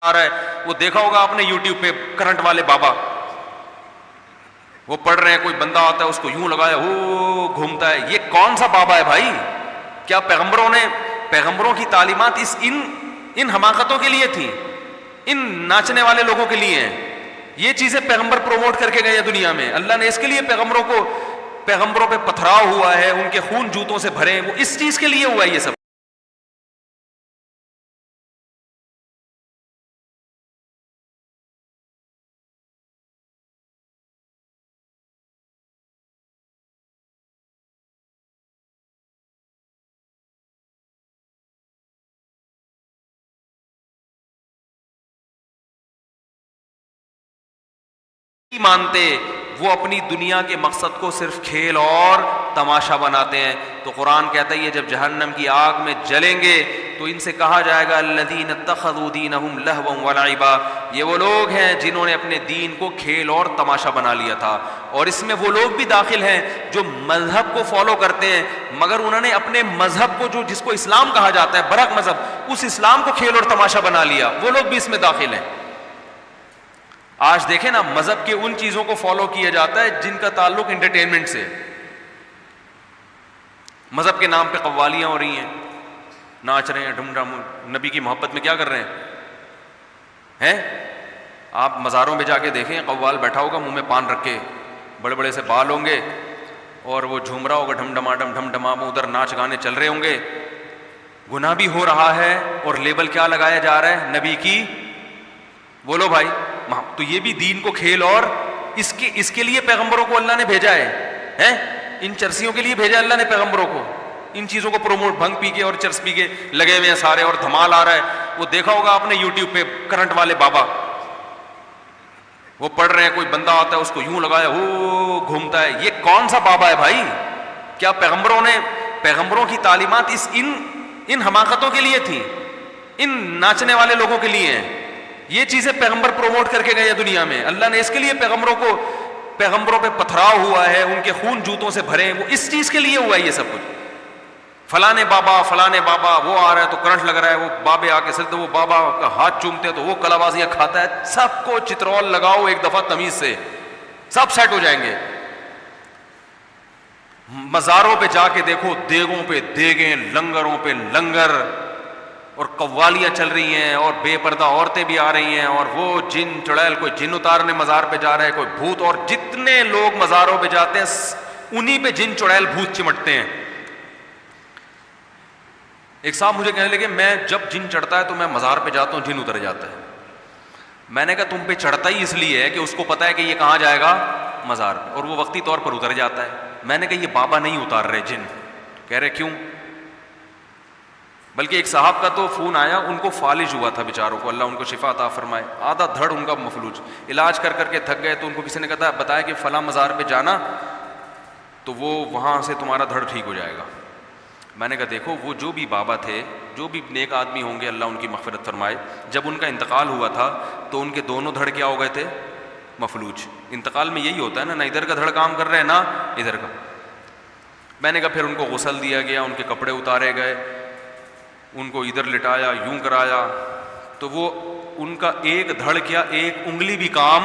آ رہا ہے، وہ دیکھا ہوگا آپ نے یوٹیوب پہ کرنٹ والے بابا، وہ پڑھ رہے ہیں، کوئی بندہ آتا ہے اس کو یوں لگایا وہ گھومتا ہے. یہ کون سا بابا ہے بھائی؟ کیا پیغمبروں کی تعلیمات ان حماقتوں کے لیے تھیں، ان ناچنے والے لوگوں کے لیے ہیں؟ یہ چیزیں پیغمبر پروموٹ کر کے گئے ہیں دنیا میں. اللہ نے اس کے لیے پیغمبروں پہ پتھراؤ ہوا ہے، ان کے خون جوتوں سے بھرے ہیں، وہ اس چیز کے لیے ہوا ہے یہ سب. مانتے وہ اپنی دنیا کے مقصد کو صرف کھیل اور تماشا بناتے ہیں. تو قرآن کہتا ہے یہ جب جہنم کی آگ میں جلیں گے تو ان سے کہا جائے گا الذین اتخذوا دینہم لہوا ولعبا، یہ وہ لوگ ہیں جنہوں نے اپنے دین کو کھیل اور تماشا بنا لیا تھا. اور اس میں وہ لوگ بھی داخل ہیں جو مذہب کو فالو کرتے ہیں مگر انہوں نے اپنے مذہب کو جس کو اسلام کہا جاتا ہے برحق مذہب، اس اسلام کو کھیل اور تماشا بنا لیا. وہ لوگ بھی اس میں داخل ہیں. آج دیکھیں نا، مذہب کے ان چیزوں کو فالو کیا جاتا ہے جن کا تعلق انٹرٹینمنٹ سے. مذہب کے نام پہ قوالیاں ہو رہی ہیں، ناچ رہے ہیں، ڈھم ڈھم. نبی کی محبت میں کیا کر رہے ہیں؟ آپ مزاروں میں جا کے دیکھیں، قوال بیٹھا ہوگا منہ میں پان رکھ کے، بڑے بڑے سے بال ہوں گے اور وہ جھوم رہا ہوگا ڈھم ڈماڈم ڈھم ڈمام، ادھر ناچ گانے چل رہے ہوں گے. گناہ بھی ہو رہا ہے اور لیبل کیا لگایا جا رہا ہے؟ نبی کی. بولو بھائی، تو یہ بھی دین کو کھیل اور اس کے لیے پیغمبروں کو اللہ نے بھیجا ہے. ان چرسیوں کے لیے بھیجا اللہ نے پیغمبروں کو، ان چیزوں کو پروموٹ. بھنگ پی کے اور چرس پی کے لگے ہوئے ہیں سارے اور دھمال آ رہا ہے. وہ دیکھا ہوگا آپ نے یوٹیوب پہ کرنٹ والے بابا، وہ پڑھ رہے ہیں، کوئی بندہ آتا ہے اس کو یوں لگایا وہ گھومتا ہے. یہ کون سا بابا ہے بھائی؟ کیا پیغمبروں کی تعلیمات ان حماقتوں کے لیے تھیں، ان ناچنے والے لوگوں کے لیے ہیں؟ یہ چیزیں پیغمبر پروموٹ کر کے گئے ہیں دنیا میں. اللہ نے اس کے لیے پیغمبروں پہ پتھراؤ ہوا ہے، ان کے خون جوتوں سے بھرے ہیں، وہ اس چیز کے لیے ہوا ہے یہ سب کچھ. فلانے بابا وہ آ رہا ہے تو کرنٹ لگ رہا ہے، وہ بابے آ کے سجدے، وہ بابا کا ہاتھ چومتے ہیں تو وہ کلابازیاں کھاتا ہے. سب کو چترول لگاؤ ایک دفعہ تمیز سے، سب سیٹ ہو جائیں گے. مزاروں پہ جا کے دیکھو، دیگوں پہ دیگیں، لنگروں پہ لنگر، اور قوالیاں چل رہی ہیں اور بے پردہ عورتیں بھی آ رہی ہیں، اور وہ جن چڑیل، کوئی جن اتارنے مزار پہ جا رہا ہے، کوئی بھوت. اور جتنے لوگ مزاروں پہ جاتے ہیں انہی پہ جن چڑیل بھوت چمٹتے ہیں. ایک صاحب مجھے کہنے لگے میں جب جن چڑھتا ہے تو میں مزار پہ جاتا ہوں، جن اتر جاتا ہے. میں نے کہا تم پہ چڑھتا ہی اس لیے ہے کہ اس کو پتا ہے کہ یہ کہاں جائے گا؟ مزار پہ، اور وہ وقتی طور پر اتر جاتا ہے. میں نے کہا یہ بابا نہیں اتار رہے جن. کہہ رہے کیوں؟ بلکہ ایک صاحب کا تو فون آیا، ان کو فالج ہوا تھا بیچاروں کو، اللہ ان کو شفا عطا فرمائے. آدھا دھڑ ان کا مفلوج، علاج کر کر کے تھک گئے. تو ان کو کسی نے بتایا کہ فلاں مزار پہ جانا تو وہ وہاں سے تمہارا دھڑ ٹھیک ہو جائے گا. میں نے کہا دیکھو، وہ جو بھی بابا تھے، جو بھی نیک آدمی ہوں گے، اللہ ان کی مغفرت فرمائے، جب ان کا انتقال ہوا تھا تو ان کے دونوں دھڑ کیا ہو گئے تھے؟ مفلوج. انتقال میں یہی ہوتا ہے نا ادھر کا دھڑ کام کر رہے ہیں نہ ادھر کا. میں نے کہا پھر ان کو غسل دیا گیا، ان کے کپڑے اتارے گئے، ان کو ادھر لٹایا، یوں کرایا، تو وہ ان کا ایک دھڑ کیا، ایک انگلی بھی کام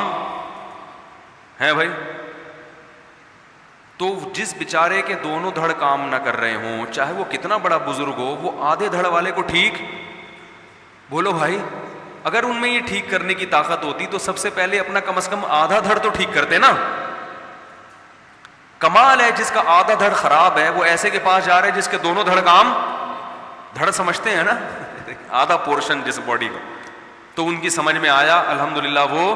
ہے بھائی. تو جس بیچارے کے دونوں دھڑ کام نہ کر رہے ہوں، چاہے وہ کتنا بڑا بزرگ ہو، وہ آدھے دھڑ والے کو ٹھیک. بولو بھائی، اگر ان میں یہ ٹھیک کرنے کی طاقت ہوتی تو سب سے پہلے اپنا کم از کم آدھا دھڑ تو ٹھیک کرتے نا. کمال ہے جس کا آدھا دھڑ خراب ہے، وہ ایسے کے پاس جا رہے جس کے دونوں دھڑ کام. دھڑ سمجھتے ہیں نا، آدھا پورشن جس باڈی کا. تو ان کی سمجھ میں آیا، الحمدللہ وہ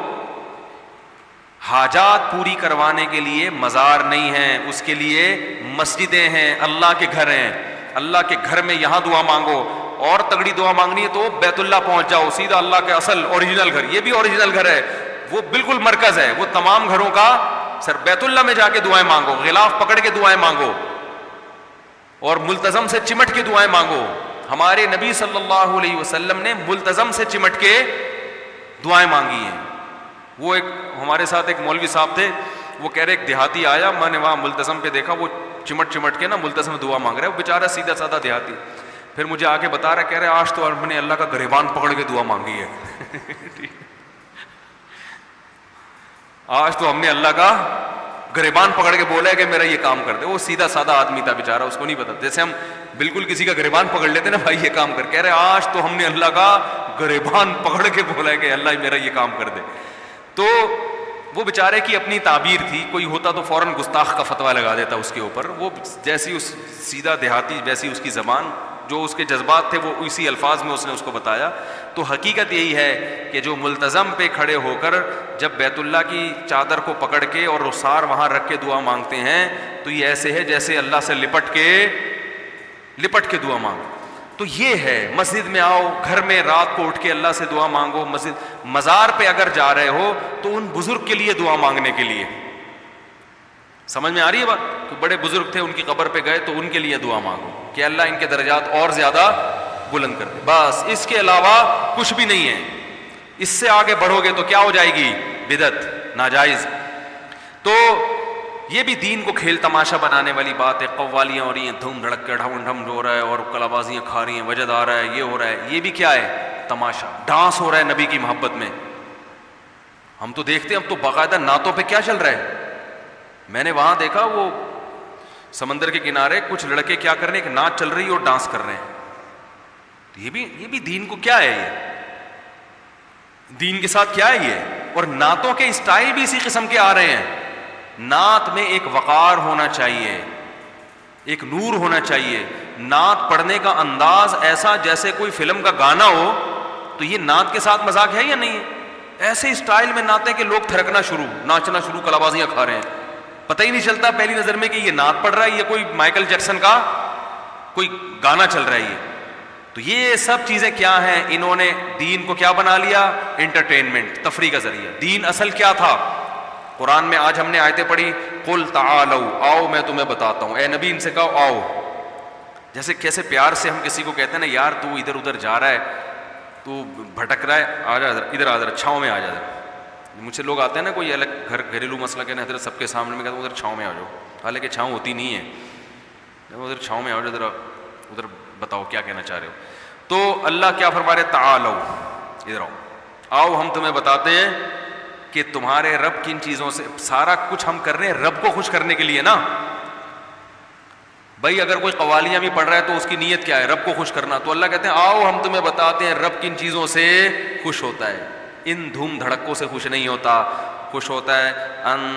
حاجات پوری کروانے کے لیے مزار نہیں ہیں، اس کے لیے مسجدیں ہیں، اللہ کے گھر ہیں. اللہ کے گھر میں یہاں دعا مانگو، اور تگڑی دعا مانگنی ہے تو بیت اللہ پہنچ جاؤ، سیدھا اللہ کے اصل اوریجنل گھر. یہ بھی اوریجنل گھر ہے، وہ بالکل مرکز ہے، وہ تمام گھروں کا سر. بیت اللہ میں جا کے دعائیں مانگو، غلاف پکڑ کے دعائیں مانگو، اور ملتزم سے چمٹ کے دعائیں مانگو. ہمارے نبی صلی اللہ علیہ وسلم نے ملتزم سے چمٹ کے دعائیں مانگی ہیں. وہ ایک ہمارے ساتھ ایک مولوی صاحب تھے، وہ کہہ رہے ایک دیہاتی آیا، میں نے وہاں ملتزم پہ دیکھا وہ چمٹ کے نا ملتزم دعا مانگ رہا ہے. وہ بیچارہ سیدھا سادہ دیہاتی. پھر مجھے آ کے بتا رہا، کہہ رہے آج تو ہم نے اللہ کا گریبان پکڑ کے دعا مانگی ہے آج تو ہم نے اللہ کا گریبان پکڑ کے بولا ہے کہ میرا یہ کام کر دے. وہ سیدھا سادہ آدمی تھا بیچارہ، اس کو نہیں پتا. جیسے ہم بالکل کسی کا گریبان پکڑ لیتے نا، بھائی یہ کام کر، کہہ رہے آج تو ہم نے اللہ کا گریبان پکڑ کے بولا ہے کہ اللہ میرا یہ کام کر دے. تو وہ بیچارے کی اپنی تعبیر تھی، کوئی ہوتا تو فوراً گستاخ کا فتویٰ لگا دیتا اس کے اوپر. وہ جیسی اس سیدھا دیہاتی، ویسی اس کی زبان، جو اس کے جذبات تھے وہ اسی الفاظ میں اس نے اس کو بتایا. تو حقیقت یہی ہے کہ جو ملتزم پہ کھڑے ہو کر جب بیت اللہ کی چادر کو پکڑ کے اور رخسار وہاں رکھ کے دعا مانگتے ہیں تو یہ ایسے ہے جیسے اللہ سے لپٹ کے دعا مانگو. تو یہ ہے مسجد میں آؤ، گھر میں رات کو اٹھ کے اللہ سے دعا مانگو. مزار پہ اگر جا رہے ہو تو ان بزرگ کے لیے دعا مانگنے کے لیے، سمجھ میں آ رہی ہے بات؟ تو بڑے بزرگ تھے، ان کی قبر پہ گئے تو ان کے لیے دعا مانگو کہ اللہ ان کے درجات اور زیادہ بلند کر دے. بس اس کے علاوہ کچھ بھی نہیں ہے. اس سے آگے بڑھو گے تو کیا ہو جائے گی؟ بدعت، ناجائز. تو یہ بھی دین کو کھیل تماشا بنانے والی بات ہے. قوالیاں ہو رہی ہیں، دھوم دھڑک کے ڈھم ڈھم ہو رہا ہے، اور کلا بازیاں کھا رہی ہیں، وجد آ رہا ہے، یہ ہو رہا ہے. یہ بھی کیا ہے؟ تماشا، ڈانس ہو رہا ہے نبی کی محبت میں. ہم تو دیکھتے ہیں، ہم تو باقاعدہ نعتوں پہ کیا چل رہا ہے. میں نے وہاں دیکھا وہ سمندر کے کنارے کچھ لڑکے کیا کر رہے ہیں، ایک نعت چل رہی ہے اور ڈانس کر رہے ہیں. یہ بھی دین کو کیا ہے، یہ دین کے ساتھ کیا ہے یہ. اور نعتوں کے اسٹائل بھی اسی قسم کے آ رہے ہیں. نعت میں ایک وقار ہونا چاہیے، ایک نور ہونا چاہیے. نعت پڑھنے کا انداز ایسا جیسے کوئی فلم کا گانا ہو. تو یہ نعت کے ساتھ مذاق ہے یا نہیں ہے؟ ایسے اسٹائل میں نعتیں کہ لوگ تھرکنا شروع، ناچنا شروع، کلابازیاں کھا رہے ہیں. پتہ ہی نہیں چلتا پہلی نظر میں کہ یہ نعت پڑھ رہا ہے، یہ کوئی مائیکل جیکسن کا کوئی گانا چل رہا ہے یہ. تو یہ سب چیزیں کیا ہیں؟ انہوں نے دین کو کیا بنا لیا؟ انٹرٹینمنٹ، تفریح کا ذریعہ. دین اصل کیا تھا؟ قرآن میں آج ہم نے آیتیں پڑھی، قل تعالوا، آؤ میں تمہیں بتاتا ہوں. اے نبی ان سے کہو آؤ. جیسے کیسے پیار سے ہم کسی کو کہتے ہیں نا، یار تو ادھر ادھر جا رہا ہے، تو بھٹک رہا ہے، آ جا ادھر آ جا، چھاؤں میں آ جا. مجھ سے لوگ آتے ہیں نا، کوئی الگ گھریلو مسئلہ کہنا حضرت سب کے سامنے میں کہتا ہوں ادھر چھاؤں میں آ جاؤ، حالانکہ چھاؤں ہوتی نہیں ہے. ادھر چھاؤں میں آ جاؤ، ذرا ادھر بتاؤ کیا کہنا چاہ رہے ہو. تو اللہ کیا فرما رہے؟ تعالو، ادھر آؤ ہم تمہیں بتاتے ہیں کہ تمہارے رب کن چیزوں سے. سارا کچھ ہم کر رہے ہیں رب کو خوش کرنے کے لیے نا بھائی. اگر کوئی قوالیاں بھی پڑھ رہا ہے تو اس کی نیت کیا ہے؟ رب کو خوش کرنا. تو اللہ کہتے ہیں آؤ ہم تمہیں بتاتے ہیں رب کن چیزوں سے خوش ہوتا ہے. ان دھوم دھڑکوں سے خوش نہیں ہوتا. خوش ہوتا ہے ان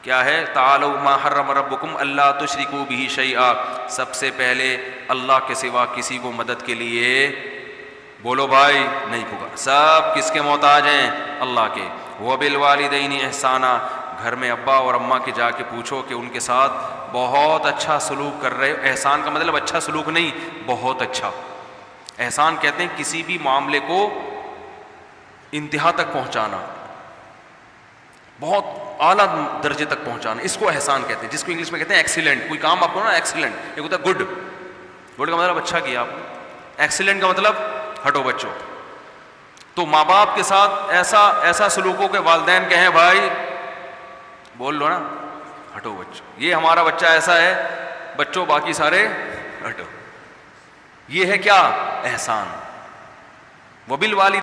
کیا ہے؟ تعالوا ما حرم ربکم اللہ تشرکوا بہ شیئا. سب سے پہلے اللہ کے سوا کسی کو مدد کے لیے بولو بھائی نہیں پکار. سب کس کے محتاج ہیں؟ اللہ کے. وبالوالدین احسانا، گھر میں ابا اور اماں کے جا کے پوچھو کہ ان کے ساتھ بہت اچھا سلوک کر رہے ہو. احسان کا مطلب اچھا سلوک نہیں، بہت اچھا. احسان کہتے ہیں کسی بھی معاملے کو انتہا تک پہنچانا، بہت اعلیٰ درجے تک پہنچانا، اس کو احسان کہتے ہیں. جس کو انگلش میں کہتے ہیں ایکسیلنٹ. کوئی کام آپ کو نا ایکسیلنٹ، ایک ہوتا ہے گڈ. گڈ کا مطلب اچھا کیا آپ نے، ایکسیلنٹ کا مطلب ہٹو بچوں. تو ماں باپ کے ساتھ ایسا سلوک ہو کہ والدین کہیں بھائی بول لو نا ہٹو بچوں، یہ ہمارا بچہ ایسا ہے، بچوں باقی سارے ہٹو. یہ ہے کیا؟ احسان. وبالوالدین